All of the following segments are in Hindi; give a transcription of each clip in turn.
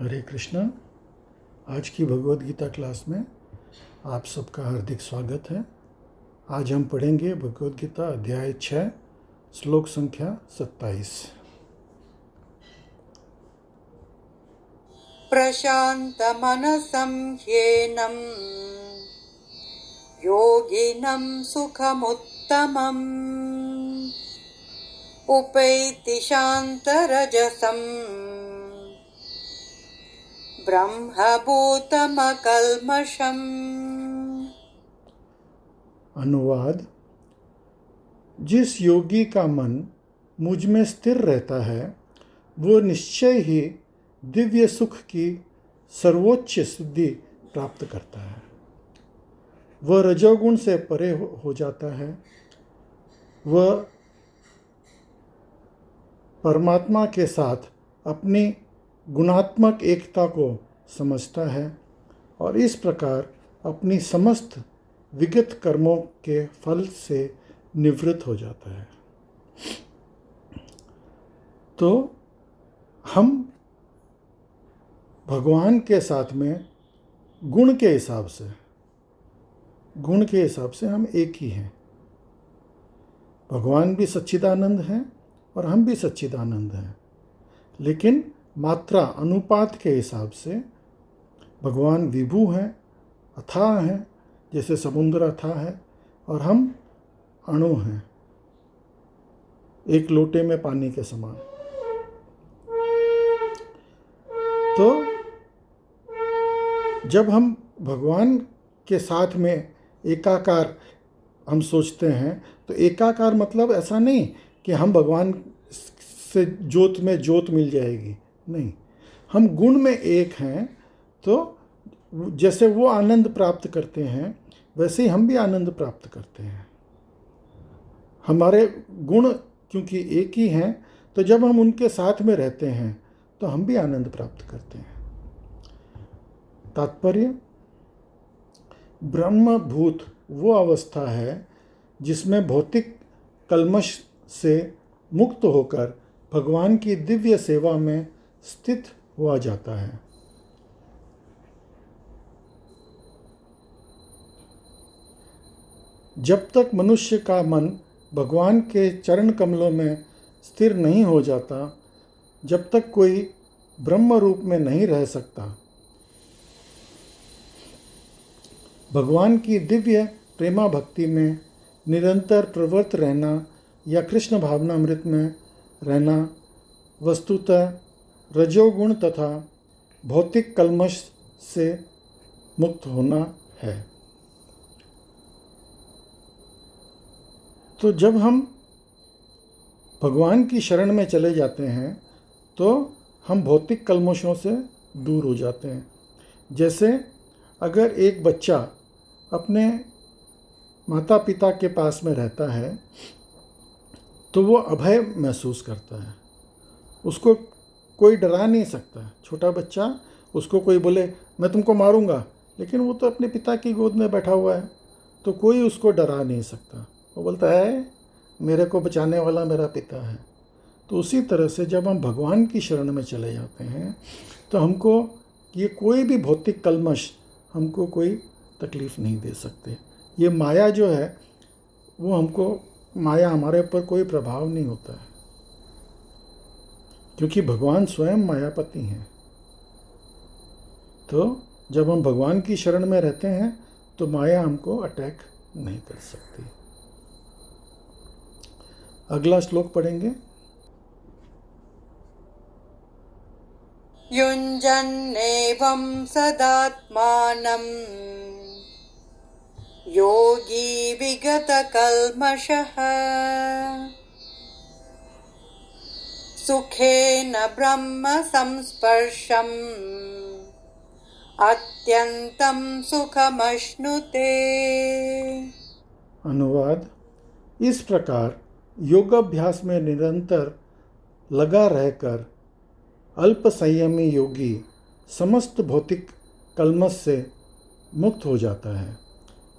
हरे कृष्णा। आज की भगवद गीता क्लास में आप सबका हार्दिक स्वागत है। आज हम पढ़ेंगे भगवद गीता अध्याय 6 श्लोक संख्या 27। प्रशान्तमनसं ह्येनं योगिनं सुखमुत्तमम् उपैति शान्तरजसं ब्रह्मभूतमकल्मषम्। अनुवाद: जिस योगी का मन मुझ में स्थिर रहता है वो निश्चय ही दिव्य सुख की सर्वोच्च सिद्धि प्राप्त करता है। वह रजोगुण से परे हो जाता है। वह परमात्मा के साथ अपनी गुणात्मक एकता को समझता है और इस प्रकार अपनी समस्त विगत कर्मों के फल से निवृत्त हो जाता है। तो हम भगवान के साथ में गुण के हिसाब से हम एक ही हैं। भगवान भी सच्चिदानंद हैं और हम भी सच्चिदानंद हैं, लेकिन मात्रा अनुपात के हिसाब से भगवान विभु हैं, अथाह हैं, जैसे समुद्र अथाह है, और हम अणु हैं, एक लोटे में पानी के समान। तो जब हम भगवान के साथ में एकाकार हम सोचते हैं तो एकाकार मतलब ऐसा नहीं कि हम भगवान से ज्योत में ज्योत मिल जाएगी, नहीं। हम गुण में एक हैं, तो जैसे वो आनंद प्राप्त करते हैं वैसे ही हम भी आनंद प्राप्त करते हैं। हमारे गुण क्योंकि एक ही हैं, तो जब हम उनके साथ में रहते हैं तो हम भी आनंद प्राप्त करते हैं। तात्पर्य: ब्रह्मभूत वो अवस्था है जिसमें भौतिक कल्मश से मुक्त होकर भगवान की दिव्य सेवा में स्थित हुआ जाता है। जब तक मनुष्य का मन भगवान के चरण कमलों में स्थिर नहीं हो जाता, जब तक कोई ब्रह्म रूप में नहीं रह सकता। भगवान की दिव्य प्रेमा भक्ति में निरंतर प्रवृत्त रहना या कृष्ण भावनामृत में रहना वस्तुतः रजोगुण तथा भौतिक कल्मश से मुक्त होना है। तो जब हम भगवान की शरण में चले जाते हैं तो हम भौतिक कल्मशों से दूर हो जाते हैं। जैसे अगर एक बच्चा अपने माता पिता के पास में रहता है तो वो अभय महसूस करता है। उसको कोई डरा नहीं सकता। छोटा बच्चा, उसको कोई बोले मैं तुमको मारूंगा, लेकिन वो तो अपने पिता की गोद में बैठा हुआ है, तो कोई उसको डरा नहीं सकता। वो बोलता है मेरे को बचाने वाला मेरा पिता है। तो उसी तरह से जब हम भगवान की शरण में चले जाते हैं तो हमको ये कोई भी भौतिक कल्मश हमको कोई तकलीफ़ नहीं दे सकते। ये माया जो है वो माया हमारे ऊपर कोई प्रभाव नहीं होता है, क्योंकि भगवान स्वयं मायापति हैं। तो जब हम भगवान की शरण में रहते हैं तो माया हमको अटैक नहीं कर सकती। अगला श्लोक पढ़ेंगे। युञ्जन्नेवं सदात्मानं योगी विगतकल्मषः सुखेन ब्रह्म संस्पर्शम् अत्यन्तं सुखमश्नुते। अनुवाद: इस प्रकार योगाभ्यास में निरंतर लगा रहकर अल्प संयमी योगी समस्त भौतिक कल्मश से मुक्त हो जाता है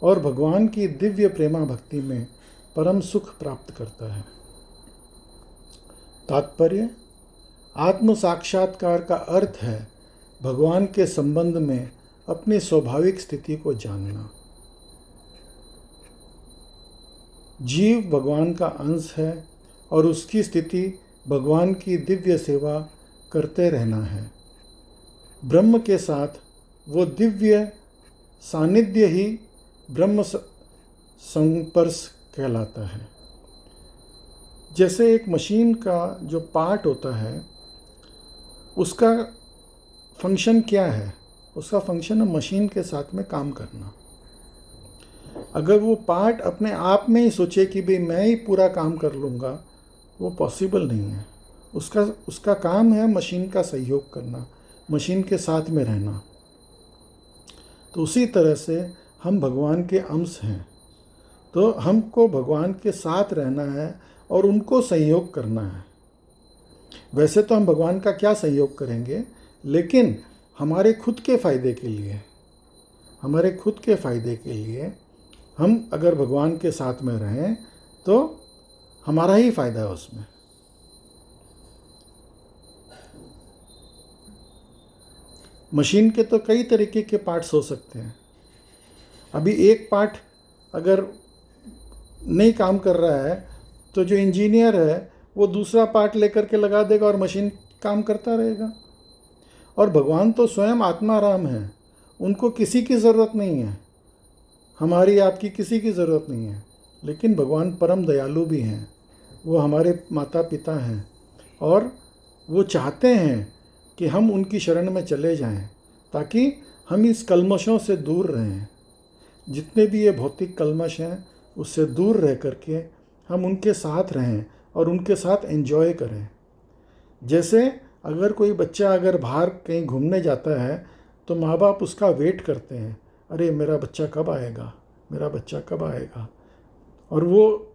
और भगवान की दिव्य प्रेमा भक्ति में परम सुख प्राप्त करता है। तात्पर्य: आत्म साक्षात्कार का अर्थ है भगवान के संबंध में अपनी स्वाभाविक स्थिति को जानना। जीव भगवान का अंश है और उसकी स्थिति भगवान की दिव्य सेवा करते रहना है। ब्रह्म के साथ वो दिव्य सानिध्य ही ब्रह्म संस्पर्श कहलाता है। जैसे एक मशीन का जो पार्ट होता है उसका फंक्शन क्या है? उसका फंक्शन है मशीन के साथ में काम करना। अगर वो पार्ट अपने आप में ही सोचे कि भाई मैं ही पूरा काम कर लूँगा, वो पॉसिबल नहीं है। उसका काम है मशीन का सहयोग करना, मशीन के साथ में रहना। तो उसी तरह से हम भगवान के अंश हैं, तो हमको भगवान के साथ रहना है और उनको सहयोग करना है। वैसे तो हम भगवान का क्या सहयोग करेंगे, लेकिन हमारे खुद के फ़ायदे के लिए, हम अगर भगवान के साथ में रहें तो हमारा ही फ़ायदा है उसमें। मशीन के तो कई तरीके के पार्ट्स हो सकते हैं। अभी एक पार्ट अगर नहीं काम कर रहा है तो जो इंजीनियर है वो दूसरा पार्ट लेकर के लगा देगा और मशीन काम करता रहेगा। और भगवान तो स्वयं आत्माराम है, उनको किसी की ज़रूरत नहीं है, हमारी आपकी किसी की ज़रूरत नहीं है। लेकिन भगवान परम दयालु भी हैं, वो हमारे माता पिता हैं और वो चाहते हैं कि हम उनकी शरण में चले जाएं ताकि हम इस कल्मशों से दूर रहें। जितने भी ये भौतिक कल्मश हैं उससे दूर रह करके हम उनके साथ रहें और उनके साथ एंजॉय करें। जैसे अगर कोई बच्चा अगर बाहर कहीं घूमने जाता है तो माँ बाप उसका वेट करते हैं, अरे मेरा बच्चा कब आएगा, मेरा बच्चा कब आएगा, और वो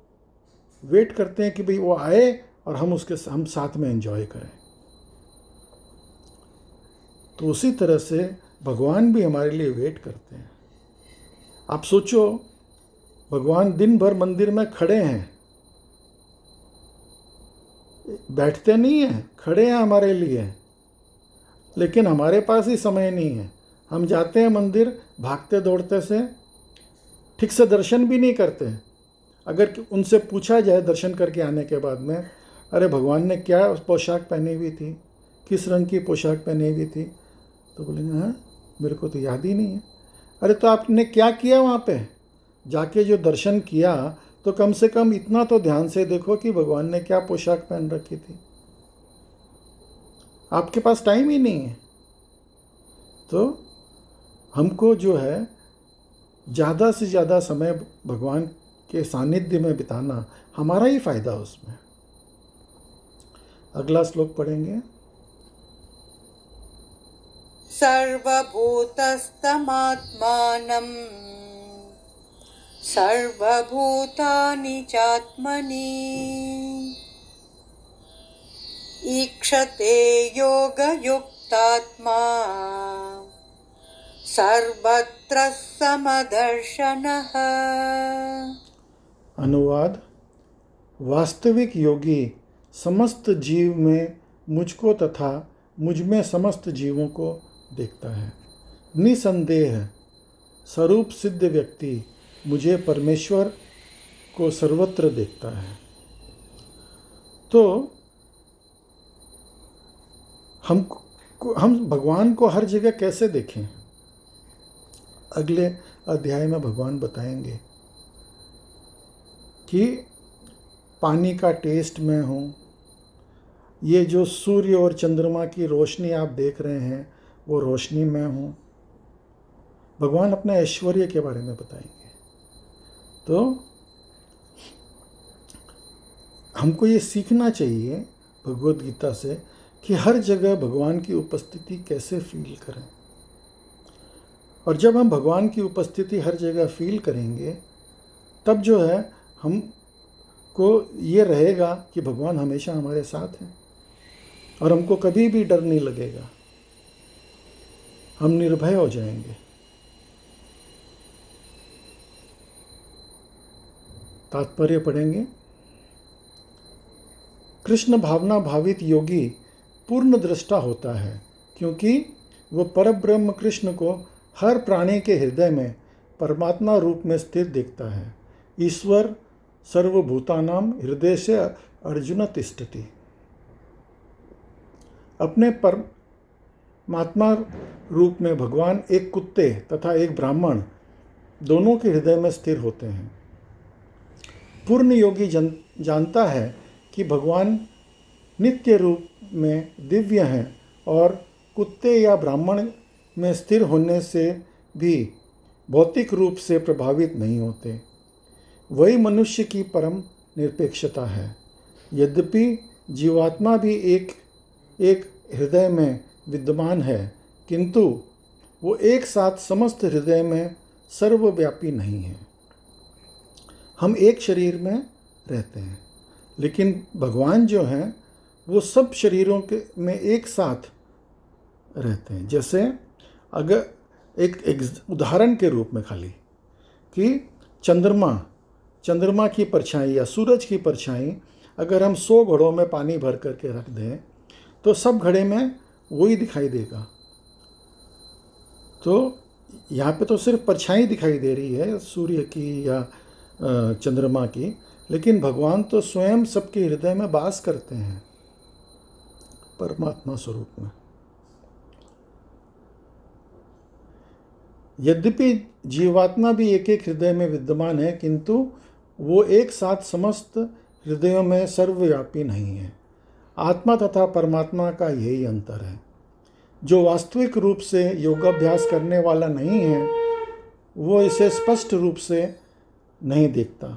वेट करते हैं कि भाई वो आए और हम साथ में एंजॉय करें। तो उसी तरह से भगवान भी हमारे लिए वेट करते हैं। आप सोचो, भगवान दिन भर मंदिर में खड़े हैं, बैठते नहीं हैं, खड़े हैं हमारे लिए, लेकिन हमारे पास ही समय नहीं है। हम जाते हैं मंदिर भागते दौड़ते से, ठीक से दर्शन भी नहीं करते। अगर उनसे पूछा जाए दर्शन करके आने के बाद में, अरे भगवान ने क्या पोशाक पहनी हुई थी, किस रंग की पोशाक पहनी हुई थी, तो बोलेंगे हाँ मेरे को तो याद ही नहीं है। अरे तो आपने क्या किया वहाँ पे जाके, जो दर्शन किया तो कम से कम इतना तो ध्यान से देखो कि भगवान ने क्या पोशाक पहन रखी थी। आपके पास टाइम ही नहीं है। तो हमको जो है ज़्यादा से ज़्यादा समय भगवान के सानिध्य में बिताना, हमारा ही फ़ायदा उसमें। अगला श्लोक पढ़ेंगे। सर्वभूतस्तमात्मानं सर्वभूतानि चात्मनि ईक्षते योगयुक्तात्मा सर्वत्र समदर्शनः। अनुवाद: वास्तविक योगी समस्त जीव में मुझको तथा मुझ में समस्त जीवों को देखता है। निसंदेह स्वरूप सिद्ध व्यक्ति मुझे परमेश्वर को सर्वत्र देखता है। तो हम भगवान को हर जगह कैसे देखें, अगले अध्याय में भगवान बताएंगे कि पानी का टेस्ट मैं हूँ, ये जो सूर्य और चंद्रमा की रोशनी आप देख रहे हैं वो रोशनी मैं हूँ। भगवान अपने ऐश्वर्य के बारे में बताएंगे। तो हमको ये सीखना चाहिए भगवद गीता से कि हर जगह भगवान की उपस्थिति कैसे फील करें। और जब हम भगवान की उपस्थिति हर जगह फील करेंगे तब जो है हमको ये रहेगा कि भगवान हमेशा हमारे साथ हैं और हमको कभी भी डर नहीं लगेगा, हम निर्भय हो जाएंगे। तात्पर्य पढ़ेंगे। कृष्ण भावना भावित योगी पूर्ण दृष्टा होता है, क्योंकि वो परब्रह्म कृष्ण को हर प्राणी के हृदय में परमात्मा रूप में स्थिर देखता है। ईश्वर सर्वभूतानां हृदय से अर्जुन तिष्ठति। अपने परमात्मा रूप में भगवान एक कुत्ते तथा एक ब्राह्मण दोनों के हृदय में स्थिर होते हैं। पूर्ण योगी जानता है कि भगवान नित्य रूप में दिव्य हैं और कुत्ते या ब्राह्मण में स्थिर होने से भी भौतिक रूप से प्रभावित नहीं होते। वही मनुष्य की परम निरपेक्षता है। यद्यपि जीवात्मा भी एक हृदय में विद्यमान है, किंतु वो एक साथ समस्त हृदय में सर्वव्यापी नहीं है। हम एक शरीर में रहते हैं, लेकिन भगवान जो हैं वो सब शरीरों के में एक साथ रहते हैं। जैसे अगर एक उदाहरण के रूप में खाली कि चंद्रमा की परछाई या सूरज की परछाई अगर हम 100 घड़ों में पानी भर करके रख दें तो सब घड़े में वही दिखाई देगा। तो यहाँ पे तो सिर्फ परछाई दिखाई दे रही है सूर्य की या चंद्रमा की, लेकिन भगवान तो स्वयं सबके हृदय में वास करते हैं परमात्मा स्वरूप में। यद्यपि जीवात्मा भी एक हृदय में विद्यमान है, किंतु वो एक साथ समस्त हृदयों में सर्वव्यापी नहीं है। आत्मा तथा परमात्मा का यही अंतर है। जो वास्तविक रूप से योगाभ्यास करने वाला नहीं है वो इसे स्पष्ट रूप से नहीं देखता।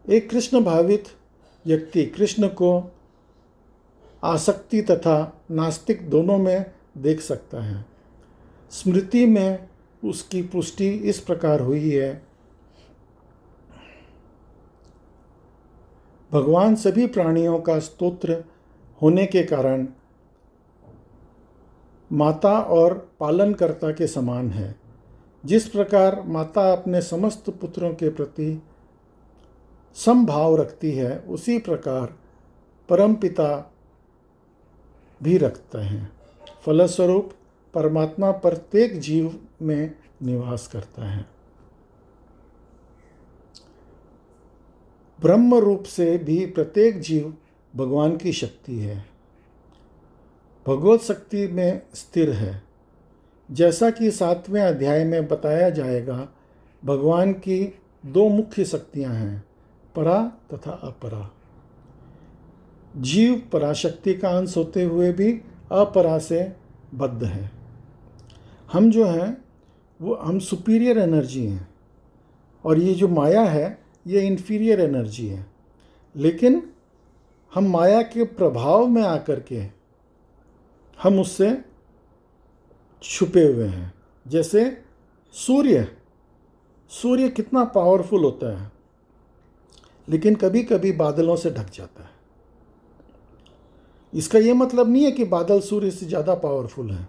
एक कृष्ण भावित व्यक्ति कृष्ण को आसक्ति तथा नास्तिक दोनों में देख सकता है। स्मृति में उसकी पुष्टि इस प्रकार हुई है। भगवान सभी प्राणियों का स्तोत्र होने के कारण माता और पालनकर्ता के समान है। जिस प्रकार माता अपने समस्त पुत्रों के प्रति समभाव रखती है, उसी प्रकार परमपिता भी रखते हैं। फलस्वरूप परमात्मा प्रत्येक जीव में निवास करता है। ब्रह्म रूप से भी प्रत्येक जीव भगवान की शक्ति है, भगवत शक्ति में स्थिर है। जैसा कि 7वें अध्याय में बताया जाएगा, भगवान की 2 मुख्य शक्तियां हैं, परा तथा अपरा। जीव पराशक्ति का अंश होते हुए भी अपरा से बद्ध है। हम जो हैं वो हम सुपीरियर एनर्जी हैं और ये जो माया है ये इन्फीरियर एनर्जी है। लेकिन हम माया के प्रभाव में आकर के हम उससे छुपे हुए हैं। जैसे सूर्य कितना पावरफुल होता है, लेकिन कभी कभी बादलों से ढक जाता है। इसका ये मतलब नहीं है कि बादल सूर्य से ज़्यादा पावरफुल है,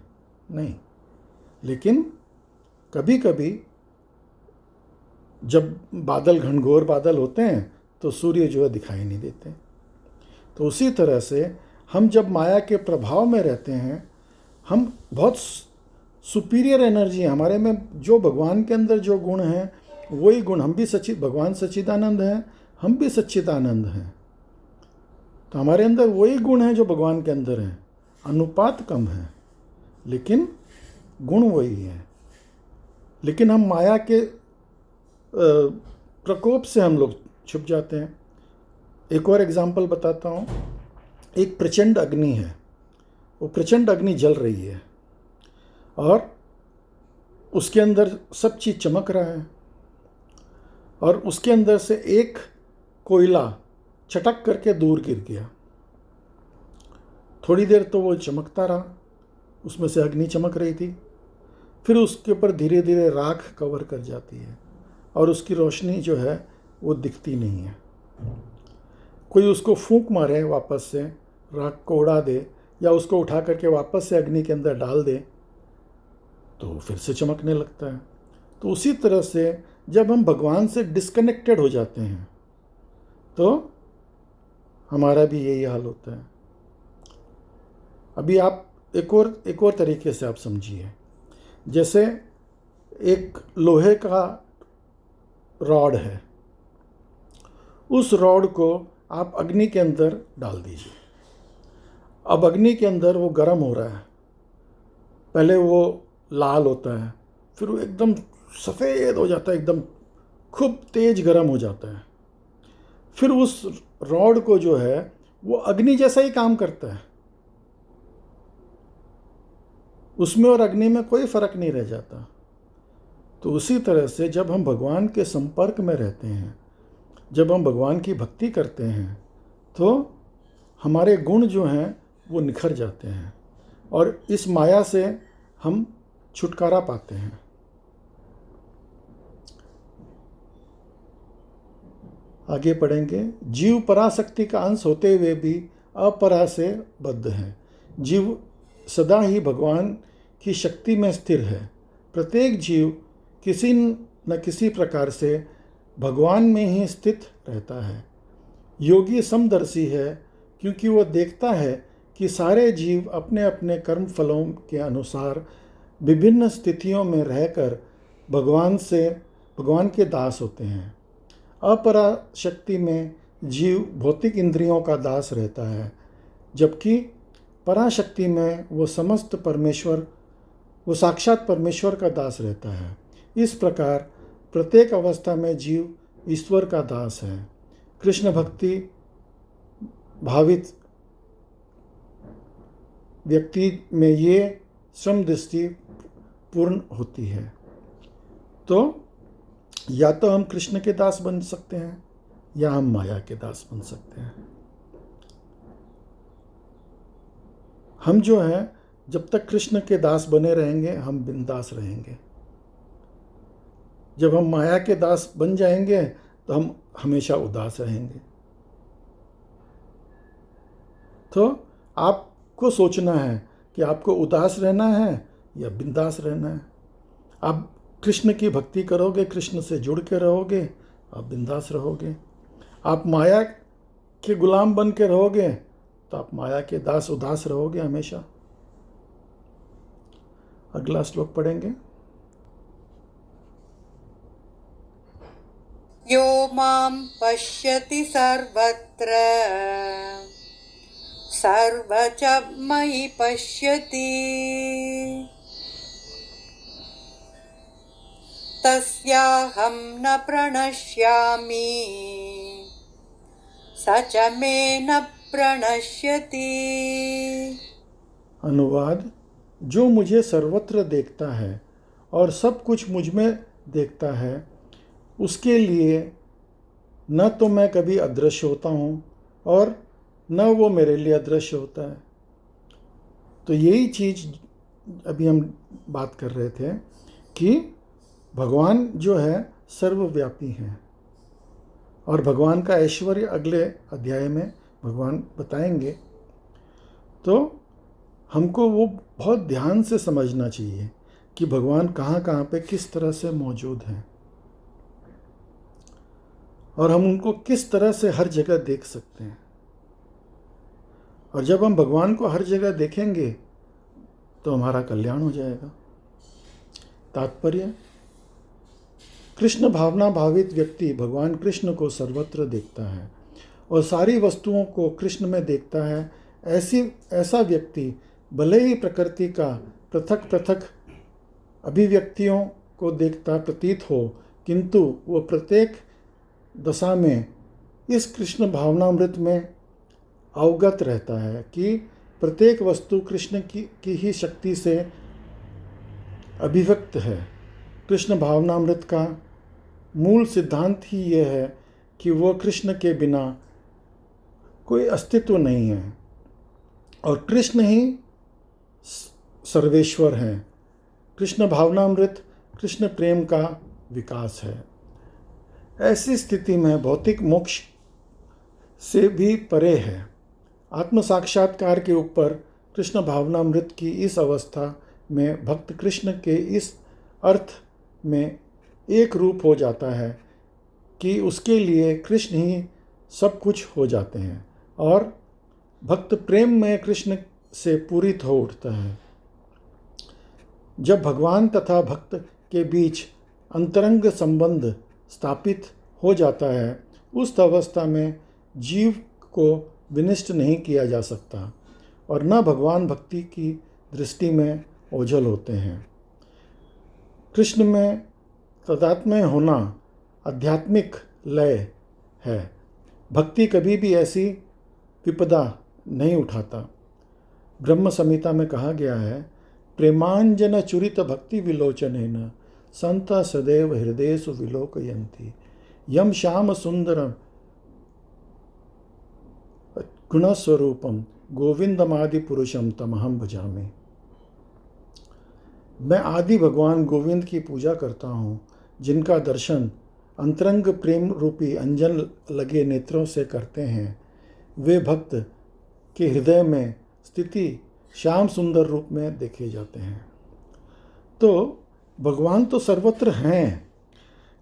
नहीं, लेकिन कभी कभी जब बादल घनघोर बादल होते हैं तो सूर्य जो है दिखाई नहीं देते। तो उसी तरह से हम जब माया के प्रभाव में रहते हैं, हम बहुत सुपीरियर एनर्जी है हमारे में। जो भगवान के अंदर जो गुण हैं वही गुण हम भी भगवान सच्चिदानंद हैं, हम भी सच्चिदानंद हैं। तो हमारे अंदर वही गुण हैं जो भगवान के अंदर हैं। अनुपात कम है लेकिन गुण वही है। लेकिन हम माया के प्रकोप से हम लोग छुप जाते हैं। एक और एग्जाम्पल बताता हूँ। एक प्रचंड अग्नि है, वो प्रचंड अग्नि जल रही है और उसके अंदर सब चीज़ चमक रहा है और उसके अंदर से एक कोयला चटक करके दूर गिर गया। थोड़ी देर तो वो चमकता रहा, उसमें से अग्नि चमक रही थी, फिर उसके ऊपर धीरे धीरे राख कवर कर जाती है और उसकी रोशनी जो है वो दिखती नहीं है। कोई उसको फूंक मारे वापस से, राख को उड़ा दे या उसको उठा करके वापस से अग्नि के अंदर डाल दे तो फिर से चमकने लगता है। तो उसी तरह से जब हम भगवान से डिस्कनेक्टेड हो जाते हैं तो हमारा भी यही हाल होता है। अभी आप एक और तरीके से आप समझिए। जैसे एक लोहे का रॉड है, उस रॉड को आप अग्नि के अंदर डाल दीजिए। अब अग्नि के अंदर वो गर्म हो रहा है, पहले वो लाल होता है, फिर वो एकदम सफ़ेद हो जाता है, एकदम खूब तेज गर्म हो जाता है। फिर उस रॉड को जो है वो अग्नि जैसा ही काम करता है, उसमें और अग्नि में कोई फर्क नहीं रह जाता। तो उसी तरह से जब हम भगवान के संपर्क में रहते हैं, जब हम भगवान की भक्ति करते हैं, तो हमारे गुण जो हैं वो निखर जाते हैं और इस माया से हम छुटकारा पाते हैं। आगे पढ़ेंगे। जीव पराशक्ति का अंश होते हुए भी अपरा से बद्ध है। जीव सदा ही भगवान की शक्ति में स्थिर है। प्रत्येक जीव किसी न किसी प्रकार से भगवान में ही स्थित रहता है। योगी समदर्शी है क्योंकि वह देखता है कि सारे जीव अपने अपने कर्म फलों के अनुसार विभिन्न स्थितियों में रहकर भगवान के दास होते हैं। अपरा शक्ति में जीव भौतिक इंद्रियों का दास रहता है, जबकि पराशक्ति में वो साक्षात परमेश्वर का दास रहता है। इस प्रकार प्रत्येक अवस्था में जीव ईश्वर का दास है। कृष्ण भक्ति भावित व्यक्ति में ये श्रम दृष्टि पूर्ण होती है। तो या तो हम कृष्ण के दास बन सकते हैं या हम माया के दास बन सकते हैं। हम जो है जब तक कृष्ण के दास बने रहेंगे हम बिंदास रहेंगे। जब हम माया के दास बन जाएंगे तो हम हमेशा उदास रहेंगे। तो आपको सोचना है कि आपको उदास रहना है या बिंदास रहना है। आप कृष्ण की भक्ति करोगे, कृष्ण से जुड़ के रहोगे, आप बिंदास रहोगे। आप माया के गुलाम बन के रहोगे तो आप माया के दास उदास रहोगे हमेशा। अगला श्लोक पढ़ेंगे। यो मां पश्यति सर्वत्र सर्वच मयि पश्यति तस्याहं न प्रणश्यामि स च मे न प्रणश्यति। अनुवाद। जो मुझे सर्वत्र देखता है और सब कुछ मुझ में देखता है, उसके लिए न तो मैं कभी अदृश्य होता हूँ और न वो मेरे लिए अदृश्य होता है। तो यही चीज़ अभी हम बात कर रहे थे कि भगवान जो है सर्वव्यापी हैं और भगवान का ऐश्वर्य अगले अध्याय में भगवान बताएंगे। तो हमको वो बहुत ध्यान से समझना चाहिए कि भगवान कहाँ कहाँ पे किस तरह से मौजूद हैं और हम उनको किस तरह से हर जगह देख सकते हैं। और जब हम भगवान को हर जगह देखेंगे तो हमारा कल्याण हो जाएगा। तात्पर्य। कृष्ण भावना भावित व्यक्ति भगवान कृष्ण को सर्वत्र देखता है और सारी वस्तुओं को कृष्ण में देखता है। ऐसा व्यक्ति भले ही प्रकृति का पृथक पृथक अभिव्यक्तियों को देखता प्रतीत हो, किंतु वो प्रत्येक दशा में इस कृष्ण भावनामृत में अवगत रहता है कि प्रत्येक वस्तु कृष्ण की ही शक्ति से अभिव्यक्त है। कृष्ण भावनामृत का मूल सिद्धांत ही यह है कि वो कृष्ण के बिना कोई अस्तित्व नहीं है और कृष्ण ही सर्वेश्वर हैं। कृष्ण भावनामृत कृष्ण प्रेम का विकास है। ऐसी स्थिति में भौतिक मोक्ष से भी परे है। आत्म साक्षात्कार के ऊपर कृष्ण भावनामृत की इस अवस्था में भक्त कृष्ण के इस अर्थ में एक रूप हो जाता है कि उसके लिए कृष्ण ही सब कुछ हो जाते हैं और भक्त प्रेम में कृष्ण से पूरित हो उठता है। जब भगवान तथा भक्त के बीच अंतरंग संबंध स्थापित हो जाता है, उस अवस्था में जीव को विनिष्ट नहीं किया जा सकता और न भगवान भक्ति की दृष्टि में ओझल होते हैं। कृष्ण में तादात्म्य होना आध्यात्मिक लय है। भक्ति कभी भी ऐसी विपदा नहीं उठाता। ब्रह्म संहिता में कहा गया है, प्रेमांजन चुरित भक्ति विलोचनेन संत सदैव हृदयेषु विलोकयन्ति यम श्याम सुंदर गुणस्वरूपम गोविंदमादि पुरुषम तमहम भजामि। मैं आदि भगवान गोविंद की पूजा करता हूँ, जिनका दर्शन अंतरंग प्रेम रूपी अंजन लगे नेत्रों से करते हैं। वे भक्त के हृदय में स्थिति श्याम सुंदर रूप में देखे जाते हैं। तो भगवान तो सर्वत्र हैं,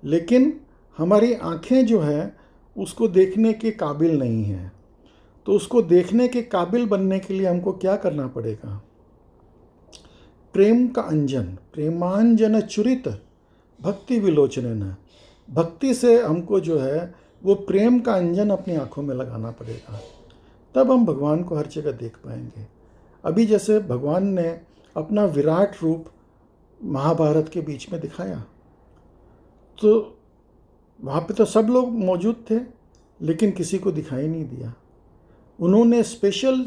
लेकिन हमारी आँखें जो है उसको देखने के काबिल नहीं हैं। तो उसको देखने के काबिल बनने के लिए हमको क्या करना पड़ेगा? प्रेम का अंजन, प्रेमांजन चुरित भक्ति विलोचनेन, भक्ति से हमको जो है वो प्रेम का अंजन अपनी आँखों में लगाना पड़ेगा, तब हम भगवान को हर जगह देख पाएंगे। अभी जैसे भगवान ने अपना विराट रूप महाभारत के बीच में दिखाया, तो वहाँ पे तो सब लोग मौजूद थे, लेकिन किसी को दिखाई नहीं दिया। उन्होंने स्पेशल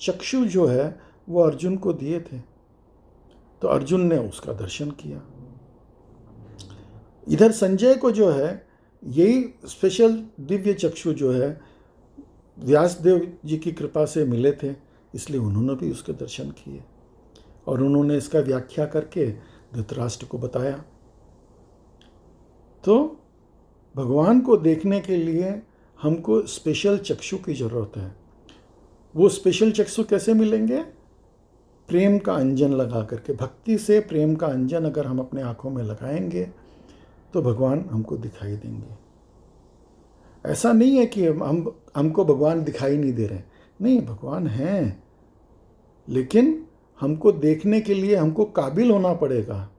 चक्षु जो है वो अर्जुन को दिए थे, तो अर्जुन ने उसका दर्शन किया। इधर संजय को जो है यही स्पेशल दिव्य चक्षु जो है व्यासदेव जी की कृपा से मिले थे, इसलिए उन्होंने भी उसके दर्शन किए और उन्होंने इसका व्याख्या करके धृतराष्ट्र को बताया। तो भगवान को देखने के लिए हमको स्पेशल चक्षु की ज़रूरत है। वो स्पेशल चक्षु कैसे मिलेंगे? प्रेम का अंजन लगा करके, भक्ति से प्रेम का अंजन अगर हम अपने आँखों में लगाएंगे तो भगवान हमको दिखाई देंगे। ऐसा नहीं है कि हमको भगवान दिखाई नहीं दे रहे, नहीं, भगवान हैं, लेकिन हमको देखने के लिए हमको काबिल होना पड़ेगा।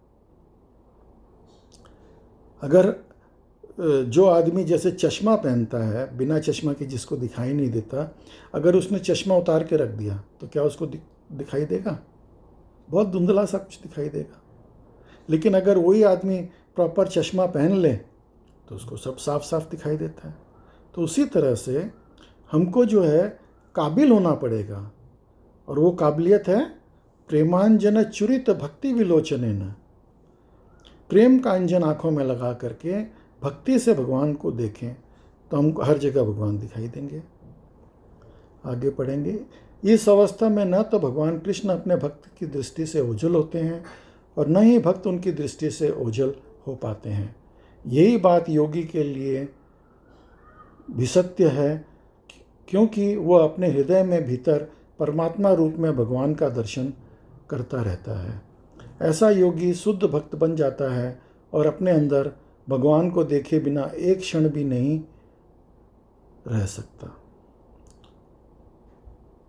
अगर जो आदमी जैसे चश्मा पहनता है, बिना चश्मा के जिसको दिखाई नहीं देता, अगर उसने चश्मा उतार के रख दिया तो क्या उसको दिखाई देगा? बहुत धुंधला सा कुछ दिखाई देगा। लेकिन अगर वही आदमी प्रॉपर चश्मा पहन ले तो उसको सब साफ साफ दिखाई देता है। तो उसी तरह से हमको जो है काबिल होना पड़ेगा, और वो काबिलियत है प्रेमांजन चुरित भक्ति विलोचनेन। प्रेम का अंजन आँखों में लगा करके भक्ति से भगवान को देखें तो हमको हर जगह भगवान दिखाई देंगे। आगे पढ़ेंगे। इस अवस्था में न तो भगवान कृष्ण अपने भक्त की दृष्टि से ओझल होते हैं और न ही भक्त उनकी दृष्टि से ओझल हो पाते हैं। यही बात योगी के लिए भी सत्य है, क्योंकि वह अपने हृदय में भीतर परमात्मा रूप में भगवान का दर्शन करता रहता है। ऐसा योगी शुद्ध भक्त बन जाता है और अपने अंदर भगवान को देखे बिना एक क्षण भी नहीं रह सकता।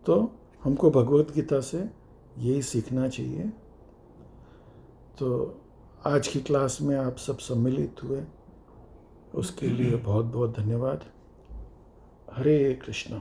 तो हमको भगवत गीता से यही सीखना चाहिए। तो आज की क्लास में आप सब सम्मिलित हुए, उसके लिए बहुत बहुत धन्यवाद। हरे कृष्णा।